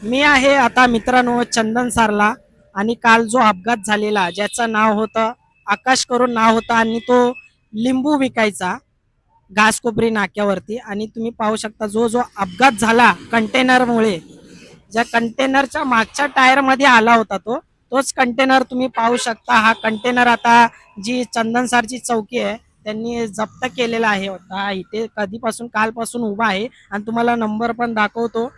मी आहे आता मित्रांनो चंदन सारला आणि काल जो अपघात झालेला ज्याचं नाव होतं आकाश करून नाव होतं आणि तो लिंबू विकायचा घासकोपरी नाक्यावरती आणि तुम्ही पाहू शकता जो जो अपघात झाला कंटेनरमुळे ज्या कंटेनरच्या मागच्या टायर मध्ये आला होता तोच कंटेनर तुम्ही पाहू शकता। हा कंटेनर आता जी चंदनसारची चौकी आहे त्यांनी जप्त केलेला आहे होता इथे कधीपासून कालपासून उभा आहे आणि तुम्हाला नंबर पण दाखवतो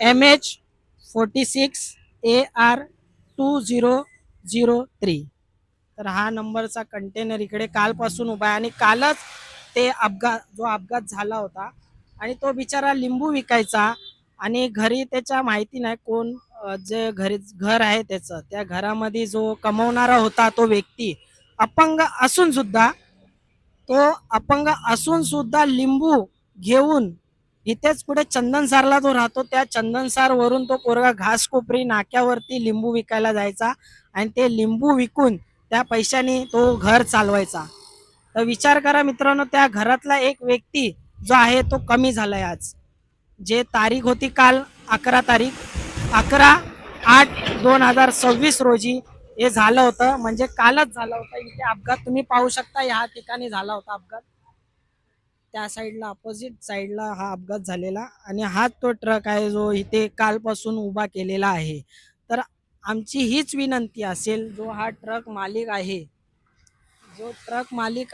MH46AR2003। तर हा नंबरचा कंटेनर इकडे कालपासून उभा आहे आणि कालच ते अपघात झाला होता आणि तो बिचारा लिंबू विकायचा आणि घरी त्याच्या माहिती नाही कोण जे घर आहे त्याचं त्या घरामध्ये जो कमवणारा होता तो व्यक्ती अपंग असून सुद्धा लिंबू घेऊन इथेच पुढे चंदनसारला जो राहतो त्या चंदनसार वरून तो पोरगा घासकोपरी नाक्यावरती लिंबू विकायला जायचा आणि ते लिंबू विकून त्या पैशाने तो घर चालवायचा। तर विचार करा मित्रांनो त्या घरातला एक व्यक्ती जो आहे तो कमी झालाय आज। जे तारीख होती काल 11 8 2026 रोजी हे झालं होतं म्हणजे कालच झालं होतं। इथे अपघात तुम्ही पाहू शकता ह्या ठिकाणी झाला होता अपघात त्या साईडला अपोजिट साईडला हा अपघात झालेला आणि हाच तो ट्रक आहे जो इथे कालपासून उभा केलेला आहे। तर आमची हीच विनंती असेल जो हा ट्रक मालिक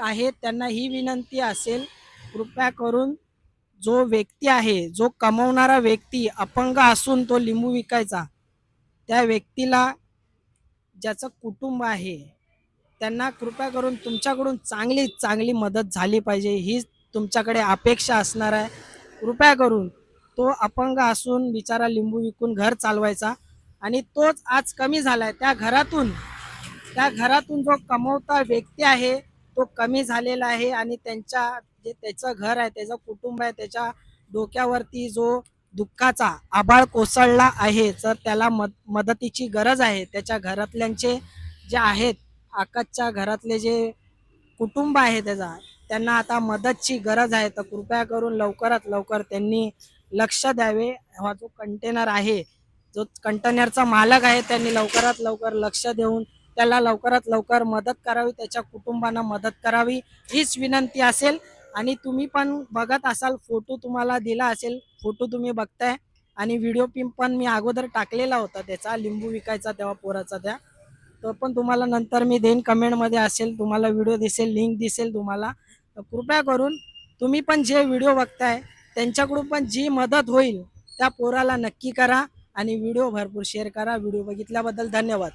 आहे त्यांना ही विनंती असेल कृपया करून जो व्यक्ती आहे जो कमवणारा व्यक्ती अपंग असून तो लिंबू विकायचा त्या व्यक्तीला ज्याचं कुटुंब आहे त्यांना कृपया करून तुमच्याकडून चांगली चांगली मदत झाली पाहिजे ही तुमच्याकडे अपेक्षा असणार आहे। कृपया करून तो अपंग असून बिचारा लिंबू विकून घर चालवायचा आणि तोच आज कमी झालाय त्या घरातून जो कमवता व्यक्ती आहे तो कमी झालेला आहे आणि जे त्याचं घर आहे त्याचं कुटुंब आहे त्याच्या डोक्यावरती जो दुःखाचा आभाळ कोसळला आहे तर त्याला मदतीची गरज आहे। त्याच्या घरातल्यांचे जे आहेत आकाशच्या घरातले जे कुटुंब आहे त्यांना आता मदतची गरज आहे। तर कृपया करून लवकरात लवकर त्यांनी लक्ष द्यावे। हा जो कंटेनर आहे जो कंटेनरचा मालक आहे त्यांनी लवकरात लवकर लक्ष देऊन त्याला लवकरात लवकर मदत करावी त्याच्या कुटुंबांना मदत करावी हीच विनंती असेल। आणि तुम्ही पण बघत असाल फोटो तुम्हाला दिला असेल फोटो तुम्ही बघताय आणि व्हिडिओ पण मी अगोदर टाकलेला होता त्याचा लिंबू विकायचा तेव्हा पोराचा तो पण तुम्हाला नंतर मी देईन कमेंटमध्ये असेल तुम्हाला व्हिडिओ दिसेल लिंक दिसेल तुम्हाला। तर कृपया करून तुम्ही पण जे व्हिडिओ बघताय त्यांच्याकडून पण जी मदत होईल त्या पोराला नक्की करा आणि व्हिडिओ भरपूर शेअर करा। व्हिडिओ बघितल्याबद्दल धन्यवाद।